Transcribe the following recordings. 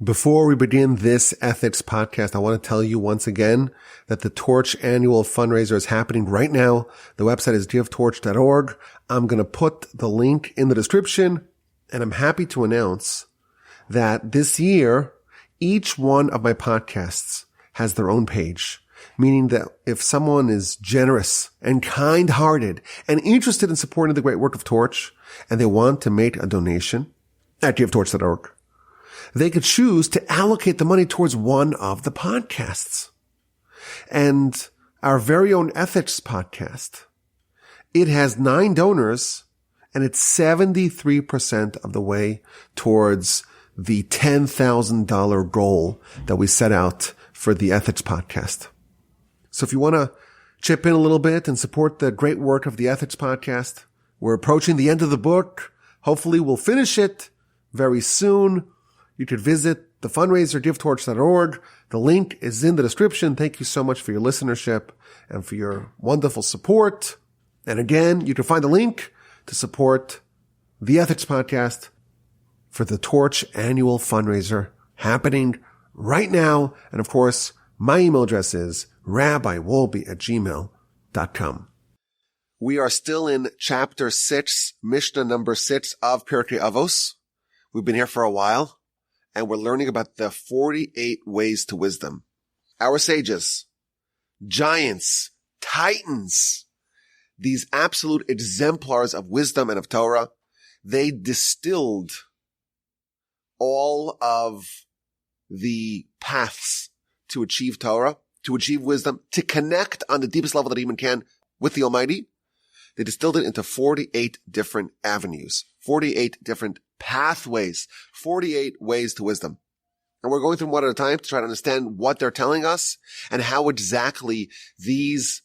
Before we begin this ethics podcast, I want to tell you once again that the Torch annual fundraiser is happening right now. The website is givetorch.org. I'm going to put the link in the description, and I'm happy to announce that this year, each one of my podcasts has their own page, meaning that if someone is generous and kind-hearted and interested in supporting the great work of Torch, and they want to make a donation at givetorch.org, they could choose to allocate the money towards one of the podcasts. And our very own ethics podcast, it has 9 donors, and it's 73% of the way towards the $10,000 goal that we set out for the ethics podcast. So if you want to chip in a little bit and support the great work of the ethics podcast, we're approaching the end of the book. Hopefully we'll finish it very soon. You could visit the fundraiser, givetorch.org. The link is in the description. Thank you so much for your listenership and for your wonderful support. And again, you can find the link to support the Ethics Podcast for the Torch annual fundraiser happening right now. And of course, my email address is rabbiwolbe@gmail.com. We are still in chapter 6, Mishnah number 6 of Pirkei Avos. We've been here for a while, and we're learning about the 48 ways to wisdom. Our sages, giants, titans, these absolute exemplars of wisdom and of Torah, they distilled all of the paths to achieve Torah, to achieve wisdom, to connect on the deepest level that a human can with the Almighty. They distilled it into 48 different avenues, 48 different pathways, 48 ways to wisdom. And we're going through them one at a time to try to understand what they're telling us and how exactly these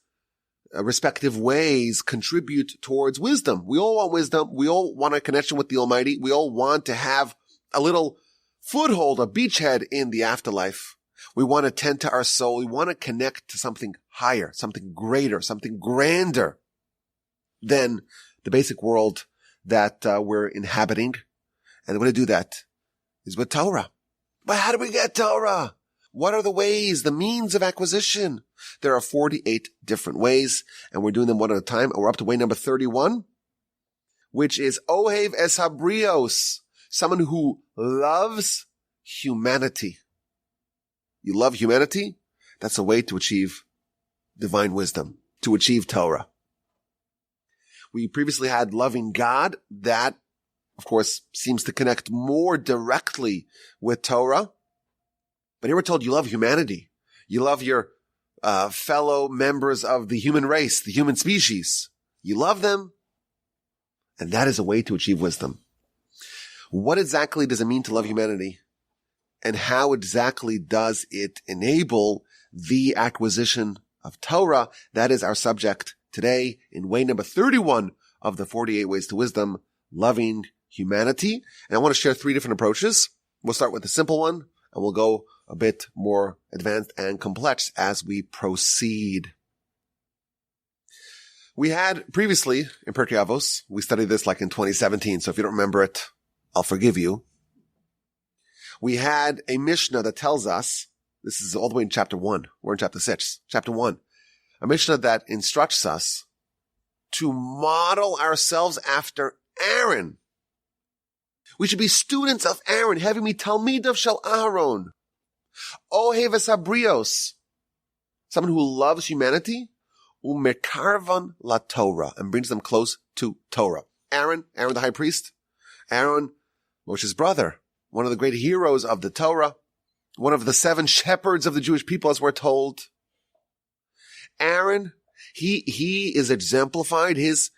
respective ways contribute towards wisdom. We all want wisdom. We all want a connection with the Almighty. We all want to have a little foothold, a beachhead in the afterlife. We want to tend to our soul. We want to connect to something higher, something greater, something grander than the basic world that we're inhabiting. And the way to do that is with Torah. But how do we get Torah? What are the ways, the means of acquisition? There are 48 different ways, and we're doing them one at a time. And we're up to way number 31, which is Ohev es habrios, someone who loves humanity. You love humanity? That's a way to achieve divine wisdom, to achieve Torah. We previously had loving God. That, of course, seems to connect more directly with Torah. But here we're told you love humanity. You love your fellow members of the human race, the human species. You love them. And that is a way to achieve wisdom. What exactly does it mean to love humanity? And how exactly does it enable the acquisition of Torah? That is our subject today in way number 31 of the 48 ways to wisdom, loving humanity. And I want to share 3 different approaches. We'll start with the simple one, and we'll go a bit more advanced and complex as we proceed. We had previously in Pirkei Avos, we studied this like in 2017, so if you don't remember it, I'll forgive you. We had a Mishnah that tells us, this is all the way in chapter 1, we're in chapter 6, chapter 1, a Mishnah that instructs us to model ourselves after Aaron. We should be students of Aaron, having me Talmidav shel Aharon. Ohev es habrios, someone who loves humanity, umekarvan la Torah, and brings them close to Torah. Aaron the high priest, Aaron, Moshe's brother, one of the great heroes of the Torah, one of the 7 shepherds of the Jewish people, as we're told. Aaron, he is exemplified. His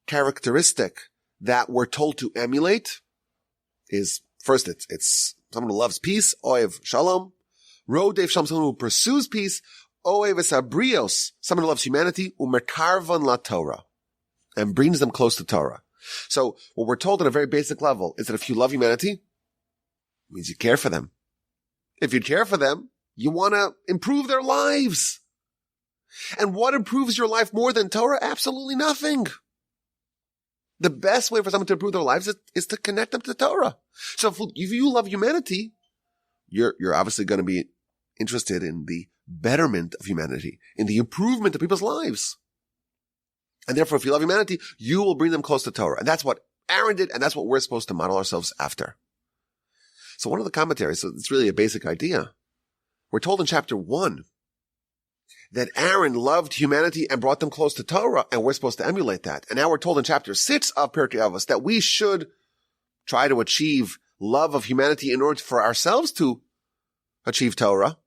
characteristic that we're told to emulate is, first, it's someone who loves peace, oev shalom. Rodev shalom, someone who pursues peace. Oev es habrios, someone who loves humanity. Umekarvan la Torah, and brings them close to Torah. So what we're told at a very basic level is that if you love humanity, it means you care for them. If you care for them, you want to improve their lives. And what improves your life more than Torah? Absolutely nothing. The best way for someone to improve their lives is to connect them to Torah. So if you love humanity, you're obviously going to be interested in the betterment of humanity, in the improvement of people's lives. And therefore, if you love humanity, you will bring them close to Torah. And that's what Aaron did, and that's what we're supposed to model ourselves after. So one of the commentaries, so it's really a basic idea. We're told in chapter 1 that Aaron loved humanity and brought them close to Torah, and we're supposed to emulate that. And now we're told in chapter 6 of Pirkei Avos that we should try to achieve love of humanity in order for ourselves to achieve Torah.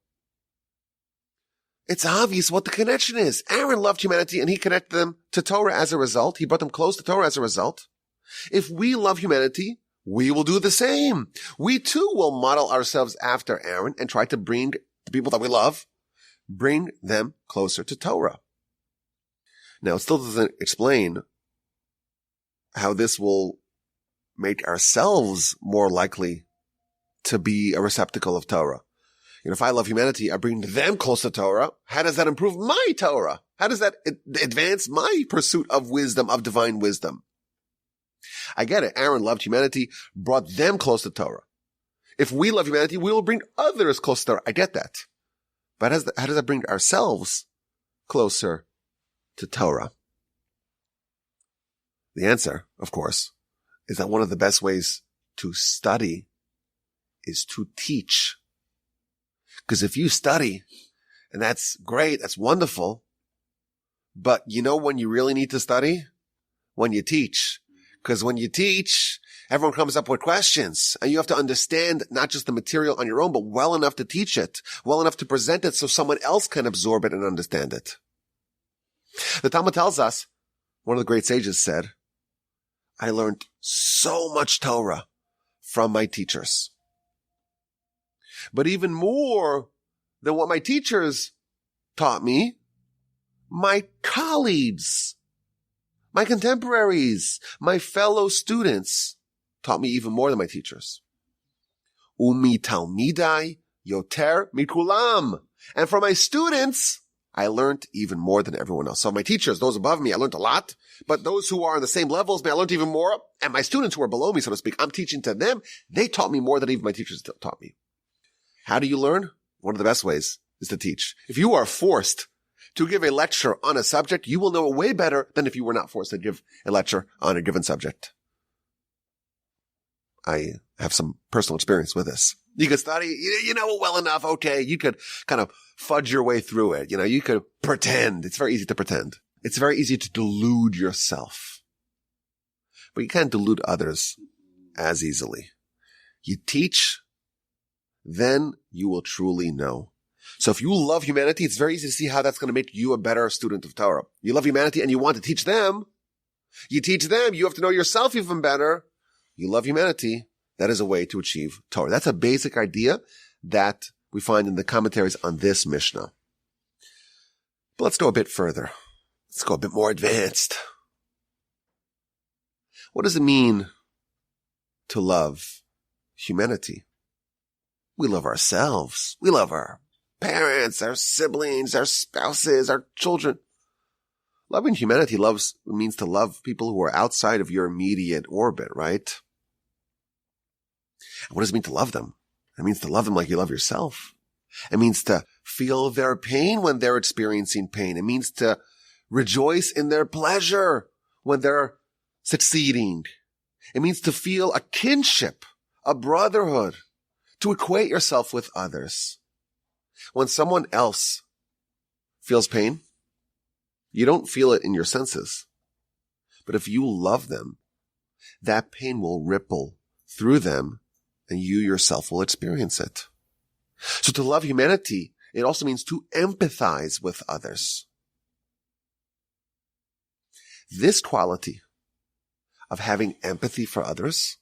It's obvious what the connection is. Aaron loved humanity and he connected them to Torah as a result. He brought them close to Torah as a result. If we love humanity, we will do the same. We too will model ourselves after Aaron and try to bring the people that we love, bring them closer to Torah. Now, it still doesn't explain how this will make ourselves more likely to be a receptacle of Torah. If I love humanity, I bring them close to Torah. How does that improve my Torah? How does that advance my pursuit of wisdom, of divine wisdom? I get it. Aaron loved humanity, brought them close to Torah. If we love humanity, we will bring others close to Torah. I get that. But how does that bring ourselves closer to Torah? The answer, of course, is that one of the best ways to study is to teach. Because if you study, and that's great, that's wonderful, but you know when you really need to study? When you teach. Because when you teach, everyone comes up with questions, and you have to understand not just the material on your own, but well enough to teach it, well enough to present it so someone else can absorb it and understand it. The Talmud tells us, one of the great sages said, I learned so much Torah from my teachers. But even more than what my teachers taught me, my colleagues, my contemporaries, my fellow students taught me even more than my teachers. Umi talmidai yoter mikulam. And from my students, I learned even more than everyone else. So my teachers, those above me, I learned a lot. But those who are on the same levels, I learned even more. And my students who are below me, so to speak, I'm teaching to them. They taught me more than even my teachers taught me. How do you learn? One of the best ways is to teach. If you are forced to give a lecture on a subject, you will know it way better than if you were not forced to give a lecture on a given subject. I have some personal experience with this. You could study, you know it well enough. Okay. You could kind of fudge your way through it. You could pretend. It's very easy to pretend. It's very easy to delude yourself, but you can't delude others as easily. You teach, then you will truly know. So if you love humanity, it's very easy to see how that's going to make you a better student of Torah. You love humanity and you want to teach them. You teach them. You have to know yourself even better. You love humanity. That is a way to achieve Torah. That's a basic idea that we find in the commentaries on this Mishnah. But let's go a bit further. Let's go a bit more advanced. What does it mean to love humanity? We love ourselves. We love our parents, our siblings, our spouses, our children. Loving humanity means to love people who are outside of your immediate orbit, right? What does it mean to love them? It means to love them like you love yourself. It means to feel their pain when they're experiencing pain. It means to rejoice in their pleasure when they're succeeding. It means to feel a kinship, a brotherhood, to equate yourself with others. When someone else feels pain, you don't feel it in your senses. But if you love them, that pain will ripple through them and you yourself will experience it. So to love humanity, it also means to empathize with others. This quality of having empathy for others,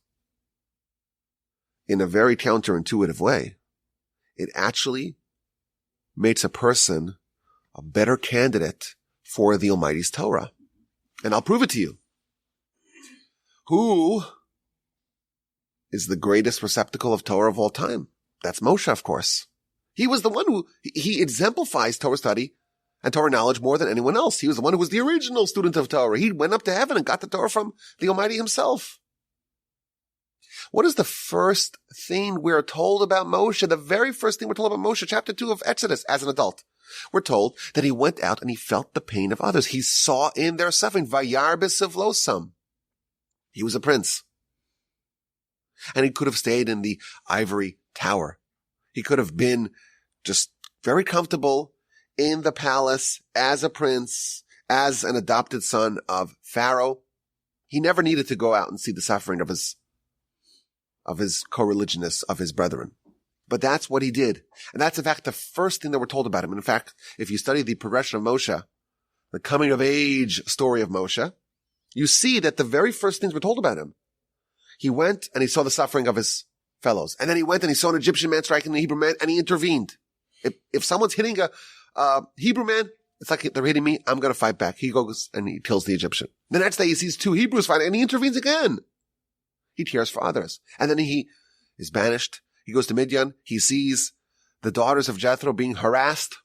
in a very counterintuitive way, it actually makes a person a better candidate for the Almighty's Torah. And I'll prove it to you. Who is the greatest receptacle of Torah of all time? That's Moshe, of course. He was the one he exemplifies Torah study and Torah knowledge more than anyone else. He was the one who was the original student of Torah. He went up to heaven and got the Torah from the Almighty himself. What is the first thing we're told about Moshe? The very first thing we're told about Moshe, chapter 2 of Exodus, as an adult. We're told that he went out and he felt the pain of others. He saw in their suffering. Vayar b'sivlosam. He was a prince. And he could have stayed in the ivory tower. He could have been just very comfortable in the palace as a prince, as an adopted son of Pharaoh. He never needed to go out and see the suffering of his co-religionists, of his brethren. But that's what he did. And that's in fact the first thing that we're told about him. And in fact, if you study the progression of Moshe, the coming of age story of Moshe, you see that the very first things we're told about him, he went and he saw the suffering of his fellows. And then he went and he saw an Egyptian man striking a Hebrew man and he intervened. If someone's hitting a Hebrew man, it's like they're hitting me, I'm going to fight back. He goes and he kills the Egyptian. The next day he sees two Hebrews fighting and he intervenes again. He cares for others. And then he is banished. He goes to Midian. He sees the daughters of Jethro being harassed.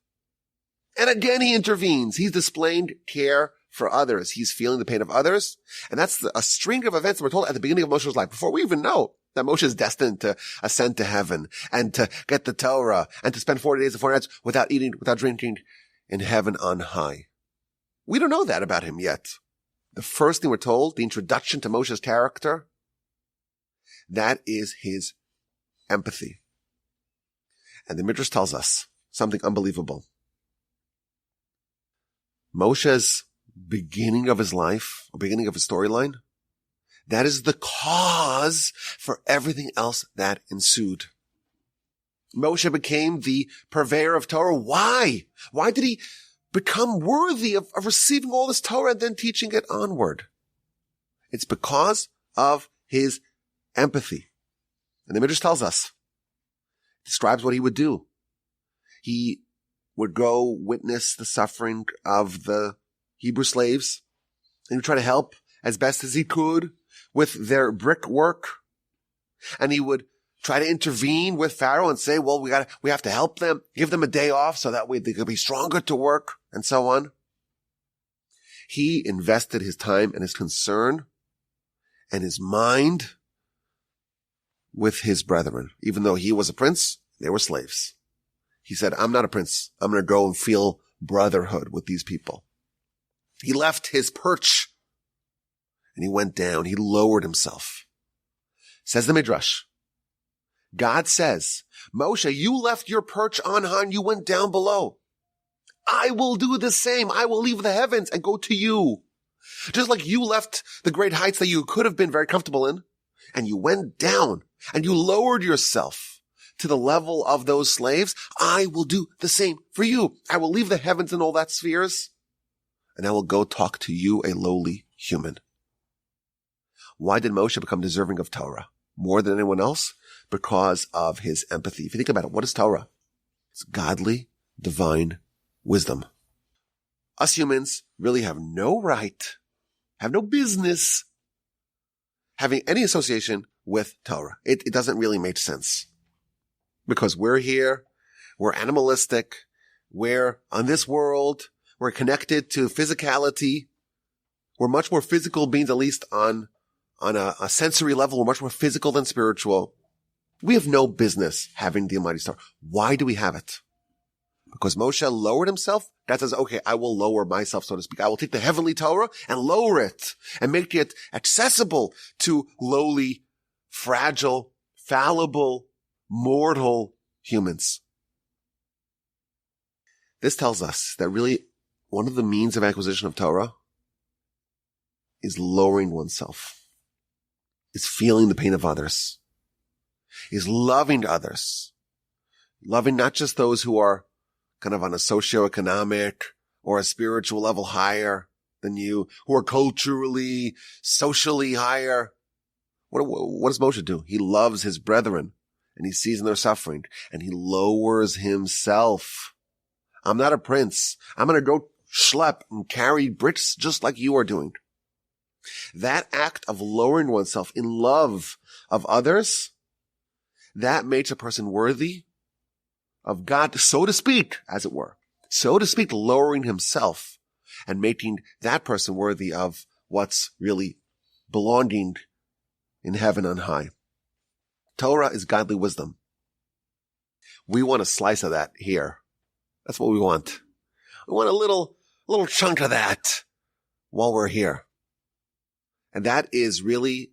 And again he intervenes. He's displaying care for others. He's feeling the pain of others. And that's a string of events that we're told at the beginning of Moshe's life, before we even know that Moshe is destined to ascend to heaven and to get the Torah and to spend 40 days and 40 nights without eating, without drinking in heaven on high. We don't know that about him yet. The first thing we're told, the introduction to Moshe's character, that is his empathy. And the Midrash tells us something unbelievable. Moshe's beginning of his life, or beginning of his storyline, that is the cause for everything else that ensued. Moshe became the purveyor of Torah. Why? Why did he become worthy of receiving all this Torah and then teaching it onward? It's because of his empathy. And the Midrash tells us, describes what he would do. He would go witness the suffering of the Hebrew slaves, and he would try to help as best as he could with their brickwork. And he would try to intervene with Pharaoh and say, well, we have to help them, give them a day off so that way they could be stronger to work, and so on. He invested his time and his concern and his mind with his brethren. Even though he was a prince, they were slaves. He said, I'm not a prince. I'm going to go and feel brotherhood with these people. He left his perch and he went down. He lowered himself. Says the Midrash, God says, Moshe, you left your perch on high and you went down below. I will do the same. I will leave the heavens and go to you. Just like you left the great heights that you could have been very comfortable in, and you went down and you lowered yourself to the level of those slaves, I will do the same for you. I will leave the heavens and all that spheres, and I will go talk to you, a lowly human. Why did Moshe become deserving of Torah more than anyone else? Because of his empathy. If you think about it, what is Torah? It's godly, divine wisdom. Us humans really have no right, have no business having any association with Torah. It doesn't really make sense. Because we're here, we're animalistic, we're on this world, we're connected to physicality, we're much more physical beings, at least on a sensory level, we're much more physical than spiritual. We have no business having the Almighty Torah. Why do we have it? Because Moshe lowered himself. God says, okay, I will lower myself, so to speak. I will take the heavenly Torah and lower it and make it accessible to lowly, fragile, fallible, mortal humans. This tells us that really one of the means of acquisition of Torah is lowering oneself, is feeling the pain of others, is loving others, loving not just those who are kind of on a socioeconomic or a spiritual level higher than you, who are culturally, socially higher. What does Moshe do? He loves his brethren and he sees in their suffering and he lowers himself. I'm not a prince. I'm going to go schlep and carry bricks just like you are doing. That act of lowering oneself in love of others, that makes a person worthy of God, so to speak, as it were. So to speak, lowering himself and making that person worthy of what's really belonging in heaven on high. Torah is godly wisdom. We want a slice of that here. That's what we want. We want a little chunk of that while we're here. And that is really,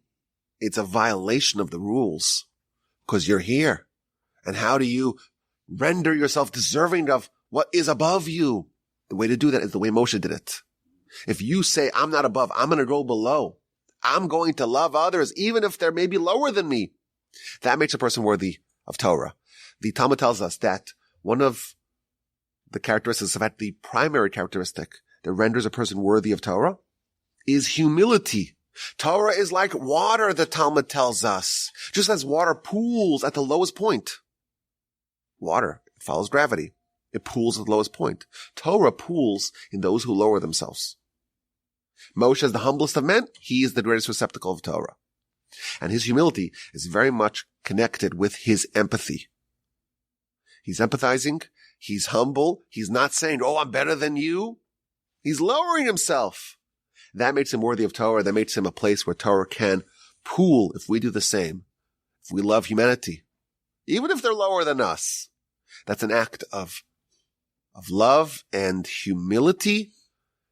it's a violation of the rules because you're here. And how do you render yourself deserving of what is above you? The way to do that is the way Moshe did it. If you say, I'm not above, I'm going to go below. I'm going to love others, even if they're maybe lower than me. That makes a person worthy of Torah. The Talmud tells us that one of the characteristics, in fact, the primary characteristic that renders a person worthy of Torah is humility. Torah is like water, the Talmud tells us. Just as water pools at the lowest point. Water follows gravity. It pools at the lowest point. Torah pools in those who lower themselves. Moshe is the humblest of men. He is the greatest receptacle of Torah. And his humility is very much connected with his empathy. He's empathizing. He's humble. He's not saying, oh, I'm better than you. He's lowering himself. That makes him worthy of Torah. That makes him a place where Torah can pool if we do the same. If we love humanity, even if they're lower than us. That's an act of love and humility.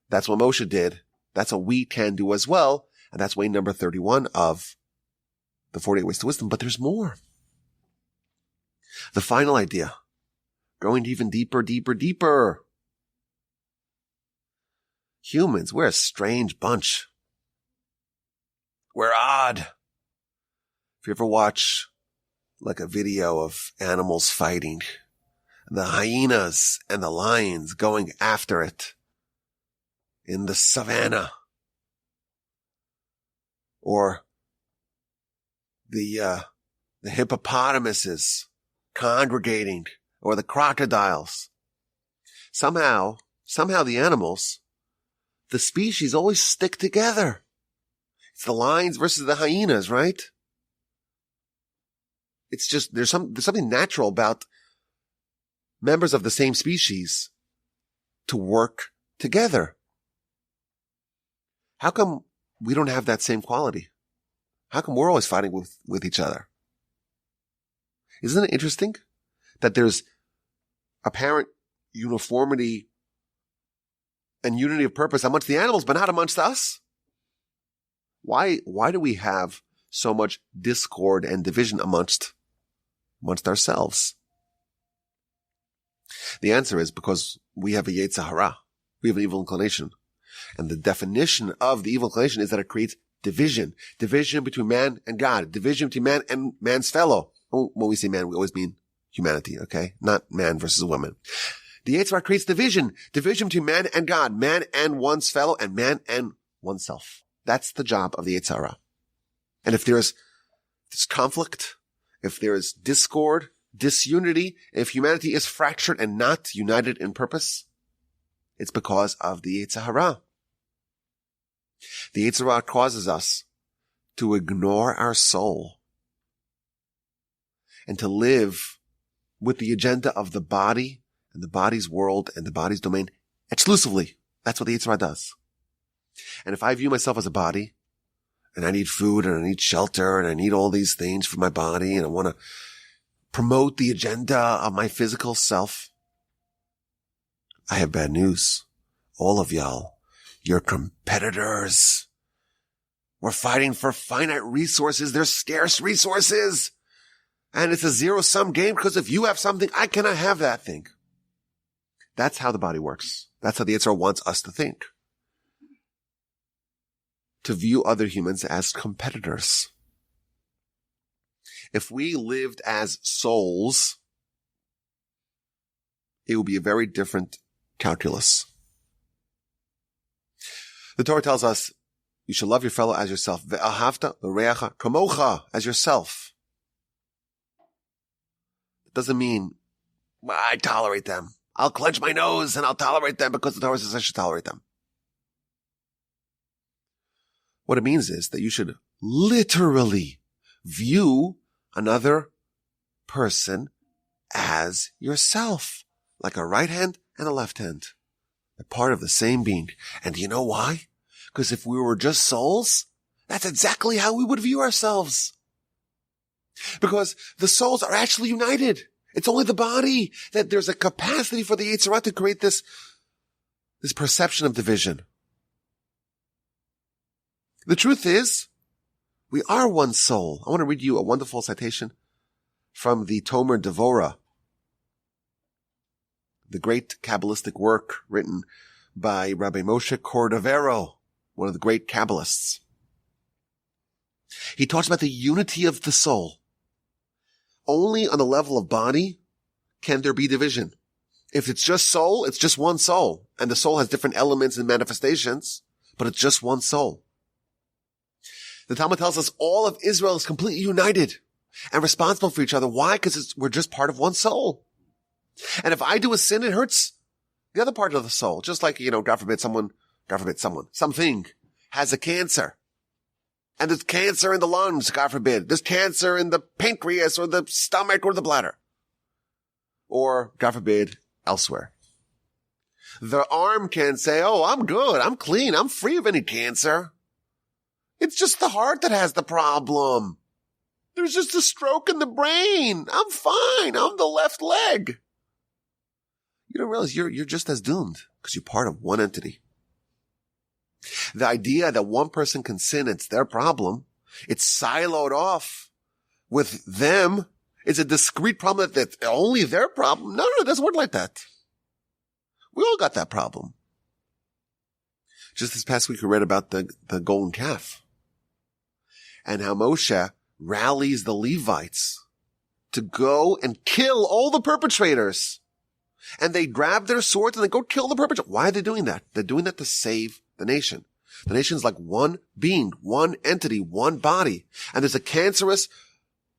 That's what Moshe did. That's what we can do as well. And that's way number 31 of the 48 Ways to Wisdom. But there's more. The final idea, going even deeper, deeper, deeper. Humans, we're a strange bunch. We're odd. If you ever watch like a video of animals fighting, the hyenas and the lions going after it in the savannah, or the hippopotamuses congregating, or the crocodiles. Somehow the animals, the species always stick together. It's the lions versus the hyenas, right? It's just, there's something natural about members of the same species to work together. How come we don't have that same quality? How come we're always fighting with each other? Isn't it interesting that there's apparent uniformity and unity of purpose amongst the animals, but not amongst us? Why do we have so much discord and division amongst ourselves? The answer is because we have a Yetzer Hara. We have an evil inclination. And the definition of the evil inclination is that it creates division. Division between man and God. Division between man and man's fellow. When we say man, we always mean humanity, okay? Not man versus woman. The Yetzer Hara creates division. Division between man and God. Man and one's fellow, and man and oneself. That's the job of the Yetzer Hara. And if there's conflict, if there is discord, disunity, if humanity is fractured and not united in purpose, it's because of the Yetzer Hara. The Yetzer Hara causes us to ignore our soul and to live with the agenda of the body and the body's world and the body's domain exclusively. That's what the Yetzer Hara does. And if I view myself as a body, and I need food and I need shelter and I need all these things for my body and I want to promote the agenda of my physical self, I have bad news. All of y'all, you're competitors. We're fighting for finite resources. They're scarce resources. And it's a zero-sum game because if you have something, I cannot have that thing. That's how the body works. That's how the Yetzer Hara wants us to think. To view other humans as competitors. If we lived as souls, it would be a very different calculus. The Torah tells us you should love your fellow as yourself. Ve'ahavta l'reacha kamocha, as yourself. It doesn't mean I tolerate them. I'll clench my nose and I'll tolerate them because the Torah says I should tolerate them. What it means is that you should literally view another person as yourself, like a right hand and a left hand. They're part of the same being. And do you know why? Because if we were just souls, that's exactly how we would view ourselves. Because the souls are actually united. It's only the body that there's a capacity for the Yetzer Hara to create this perception of division. The truth is, we are one soul. I want to read you a wonderful citation from the Tomer Devorah, the great Kabbalistic work written by Rabbi Moshe Cordovero, one of the great Kabbalists. He talks about the unity of the soul. Only on the level of body can there be division. If it's just soul, it's just one soul. And the soul has different elements and manifestations, but it's just one soul. The Talmud tells us all of Israel is completely united and responsible for each other. Why? Because we're just part of one soul. And if I do a sin, it hurts the other part of the soul. Just like, God forbid something has a cancer. And there's cancer in the lungs, God forbid. There's cancer in the pancreas or the stomach or the bladder. Or, God forbid, elsewhere. The arm can say, oh, I'm good, I'm clean, I'm free of any cancer. It's just the heart that has the problem. There's just a stroke in the brain. I'm fine, I'm the left leg. You don't realize you're just as doomed because you're part of one entity. The idea that one person can sin, it's their problem, it's siloed off with them, it's a discrete problem that's only their problem. No, it doesn't work like that. We all got that problem. Just this past week we read about the golden calf and how Moshe rallies the Levites to go and kill all the perpetrators. And they grab their swords and they go kill the perpetrators. Why are they doing that? They're doing that to save the nation. The nation's like one being, one entity, one body. And there's a cancerous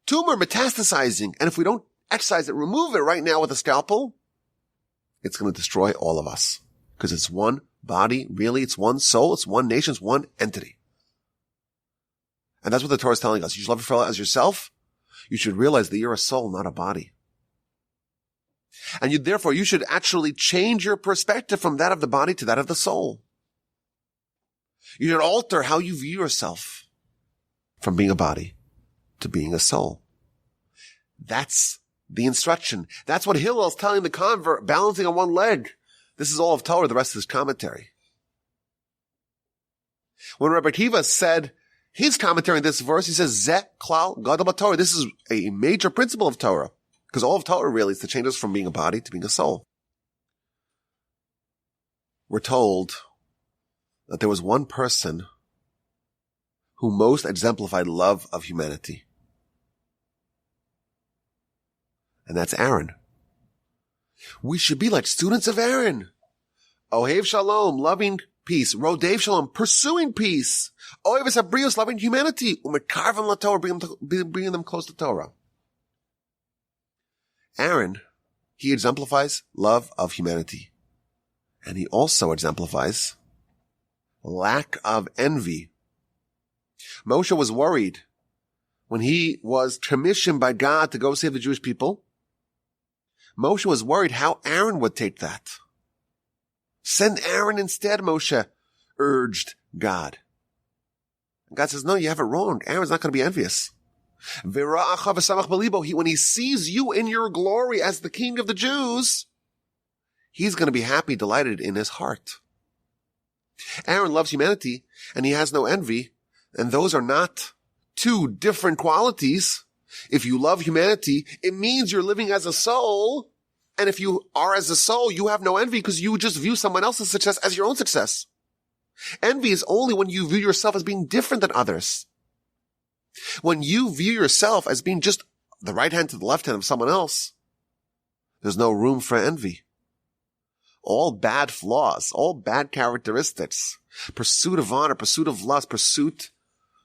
tumor metastasizing. And if we don't excise it, remove it right now with a scalpel, it's going to destroy all of us. Because it's one body, really, it's one soul, it's one nation, it's one entity. And that's what the Torah is telling us. You should love your fellow as yourself. You should realize that you're a soul, not a body. And therefore, you should actually change your perspective from that of the body to that of the soul. You should alter how you view yourself from being a body to being a soul. That's the instruction. That's what Hillel is telling the convert, balancing on one leg. This is all of Torah, the rest is commentary. When Rabbi Akiva said his commentary on this verse, he says, Zeh klal gadol b'Torah. This is a major principle of Torah. Because all of Torah really is to change us from being a body to being a soul. We're told that there was one person who most exemplified love of humanity. And that's Aaron. We should be like students of Aaron. Ohev Shalom, loving peace. Rodev Shalom, pursuing peace. Ohev Sabrios, loving humanity. Umekarvim la Torah, bringing them close to Torah. Aaron, he exemplifies love of humanity. And he also exemplifies lack of envy. Moshe was worried when he was commissioned by God to go save the Jewish people. Moshe was worried how Aaron would take that. Send Aaron instead, Moshe urged God. And God says, no, you have it wrong. Aaron's not going to be envious. When he sees you in your glory as the king of the Jews, he's going to be happy, delighted in his heart. Aaron loves humanity and he has no envy. And those are not two different qualities. If you love humanity, it means you're living as a soul. And if you are as a soul, you have no envy because you just view someone else's success as your own success. Envy is only when you view yourself as being different than others. When you view yourself as being just the right hand to the left hand of someone else, there's no room for envy. All bad flaws, all bad characteristics, pursuit of honor, pursuit of lust, pursuit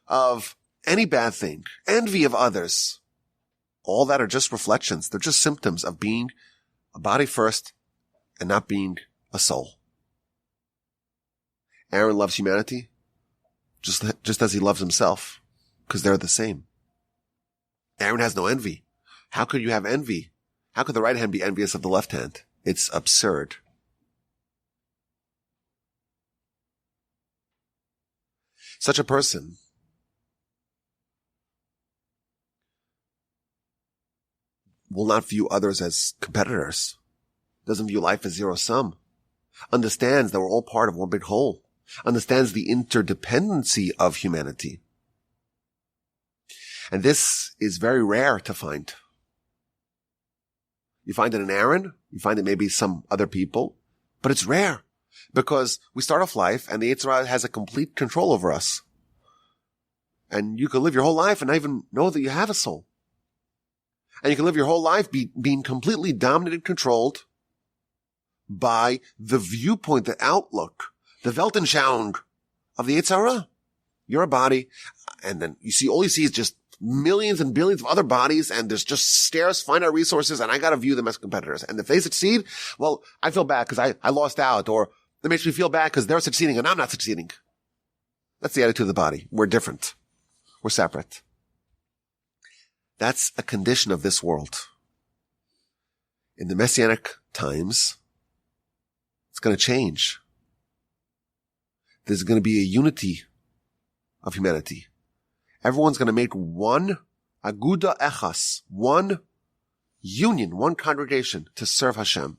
of any bad thing, envy of others, all that are just reflections. They're just symptoms of being a body first and not being a soul. Aaron loves humanity just as he loves himself. Because they're the same. Aaron has no envy. How could you have envy? How could the right hand be envious of the left hand? It's absurd. Such a person will not view others as competitors, doesn't view life as zero-sum, understands that we're all part of one big whole, understands the interdependency of humanity. And this is very rare to find. You find it in Aaron, you find it maybe some other people, but it's rare because we start off life and the Yetzer Hara has a complete control over us. And you can live your whole life and not even know that you have a soul. And you can live your whole life being completely dominated, controlled by the viewpoint, the outlook, the Weltanschauung of the Yetzer Hara. You're a body, and then all you see is just millions and billions of other bodies, and there's just scarce finite resources, and I gotta view them as competitors. And if they succeed, well, I feel bad because I lost out, or it makes me feel bad because they're succeeding and I'm not succeeding. That's the attitude of the body. We're different. We're separate. That's a condition of this world. In the Messianic times, it's going to change. There's going to be a unity of humanity. Everyone's going to make one aguda echas, one union, one congregation to serve Hashem.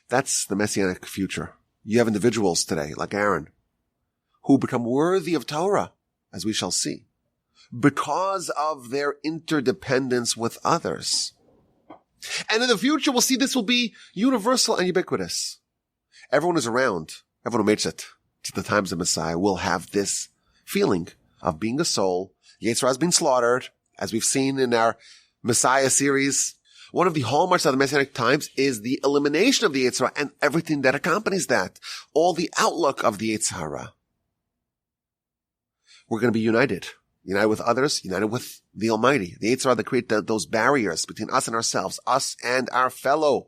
That's the Messianic future. You have individuals today, like Aaron, who become worthy of Torah, as we shall see, because of their interdependence with others. And in the future, we'll see this will be universal and ubiquitous. Everyone who's around, everyone who makes it to the times of Messiah will have this feeling of being a soul. Yetzer Hara has been slaughtered, as we've seen in our Messiah series. One of the hallmarks of the Messianic times is the elimination of the Yetzer Hara and everything that accompanies that. All the outlook of the Yetzer Hara. We're going to be united with others, united with the Almighty. The Yetzer Hara that create those barriers between us and ourselves, us and our fellow,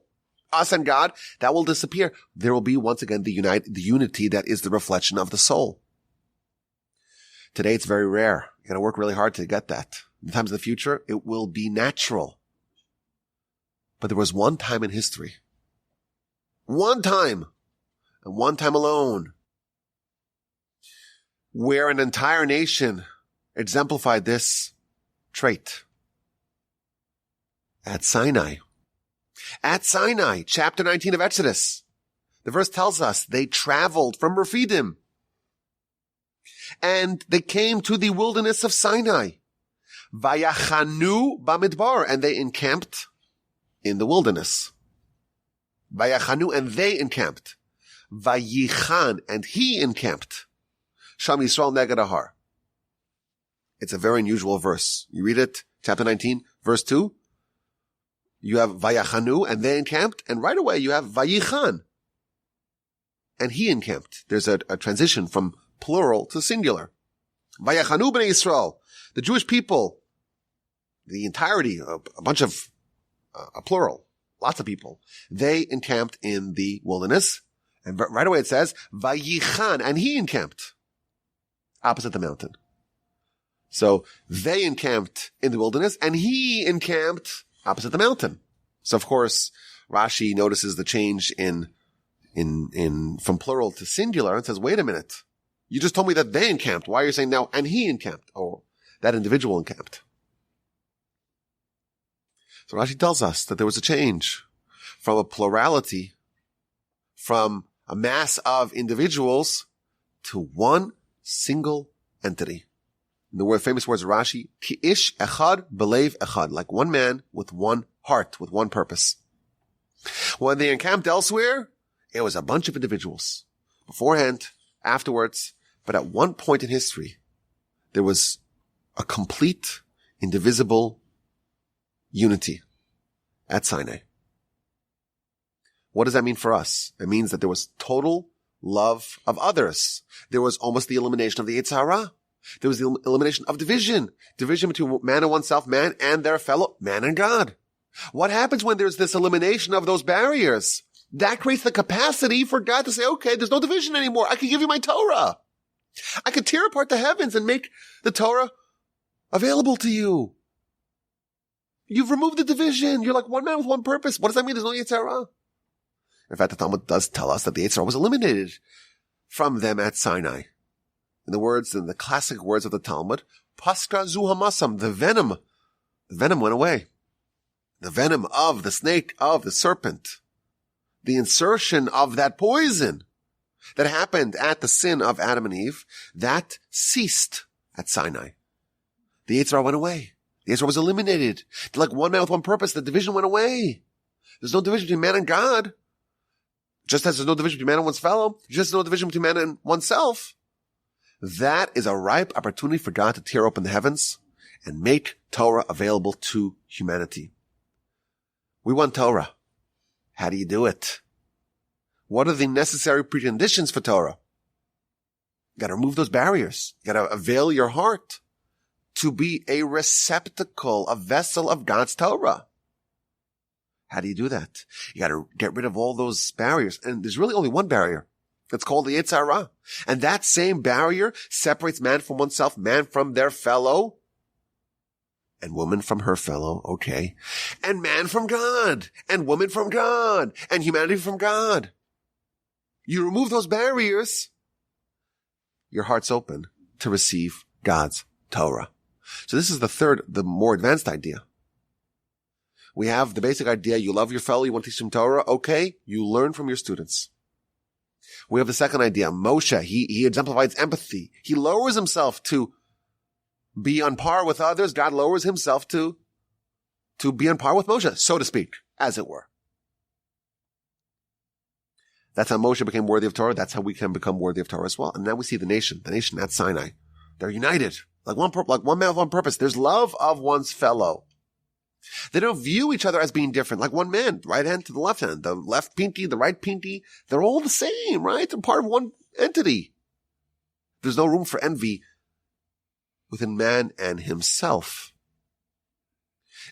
us and God, that will disappear. There will be once again the unity that is the reflection of the soul. Today it's very rare. You got to work really hard to get that. In times of the future, it will be natural. But there was one time in history, one time, and one time alone, where an entire nation exemplified this trait. At Sinai. At Sinai, chapter 19 of Exodus. The verse tells us they traveled from Rephidim. And they came to the wilderness of Sinai. Vayachanu bamidbar. And they encamped in the wilderness. Vayachanu, and they encamped. Vayichan, and he encamped. Sham Yisrael neged Ahar. It's a very unusual verse. You read it, chapter 19, verse 2. You have Vayachanu, and they encamped, and right away you have Vayichan, and he encamped. There's a transition from plural to singular. Vayachanu b'nei Yisrael, the Jewish people, the entirety, a bunch of, a plural, lots of people, they encamped in the wilderness, and right away it says, Vayichan, and he encamped opposite the mountain. So they encamped in the wilderness, and he encamped opposite the mountain. So of course, Rashi notices the change in from plural to singular and says, wait a minute. You just told me that they encamped. Why are you saying now, and he encamped? Or that individual encamped. So Rashi tells us that there was a change from a plurality, from a mass of individuals to one single entity. In the famous words of Rashi, Ki ish echad belev echad, like one man with one heart, with one purpose. When they encamped elsewhere, it was a bunch of individuals. Beforehand, afterwards, but at one point in history, there was a complete, indivisible unity at Sinai. What does that mean for us? It means that there was total love of others. There was almost the elimination of the Yetzer Hara. There was the elimination of division between man and oneself, man and their fellow, man and God. What happens when there's this elimination of those barriers? That creates the capacity for God to say, okay, there's no division anymore. I can give you my Torah. I can tear apart the heavens and make the Torah available to you. You've removed the division. You're like one man with one purpose. What does that mean? There's no Yetzer Hara. In fact, the Talmud does tell us that the Yetzer Hara was eliminated from them at Sinai. In the classic words of the Talmud, Paska zu hamasam, the venom The venom went away. The venom of the snake, of the serpent, the insertion of that poison that happened at the sin of Adam and Eve, that ceased at Sinai. The Yetzer Hara went away. The Yetzer Hara was eliminated. Like one man with one purpose, the division went away. There's no division between man and God. Just as there's no division between man and one's fellow, just as no division between man and oneself. That is a ripe opportunity for God to tear open the heavens and make Torah available to humanity. We want Torah. How do you do it? What are the necessary preconditions for Torah? You got to remove those barriers. You got to avail your heart to be a receptacle, a vessel of God's Torah. How do you do that? You got to get rid of all those barriers. And there's really only one barrier. It's called the Yetzer Hara. And that same barrier separates man from oneself, man from their fellow, and woman from her fellow, okay, and man from God, and woman from God, and humanity from God. You remove those barriers, your heart's open to receive God's Torah. So this is the more advanced idea. We have the basic idea, you love your fellow, you want to teach him Torah, okay, you learn from your students. We have the second idea, Moshe, he exemplifies empathy. He lowers himself to be on par with others. God lowers himself to be on par with Moshe, so to speak, as it were. That's how Moshe became worthy of Torah. That's how we can become worthy of Torah as well. And now we see the nation at Sinai. They're united, like one man with one purpose. There's love of one's fellow. They don't view each other as being different, like one man, right hand to the left hand, the left pinky, the right pinky. They're all the same, right? They're part of one entity. There's no room for envy within man and himself.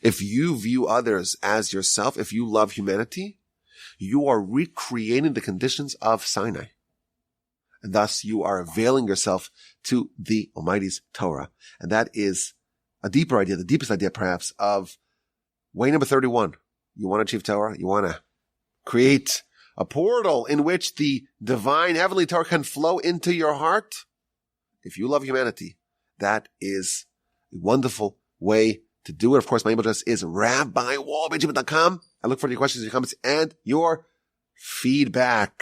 If you view others as yourself, if you love humanity, you are recreating the conditions of Sinai. And thus you are availing yourself to the Almighty's Torah. And that is a deeper idea, the deepest idea perhaps of way number 31. You want to achieve Torah? You want to create a portal in which the divine heavenly Torah can flow into your heart? If you love humanity, that is a wonderful way to do it. Of course, my email address is rabbiwallbenjamin.com. I look forward to your questions, your comments, and your feedback.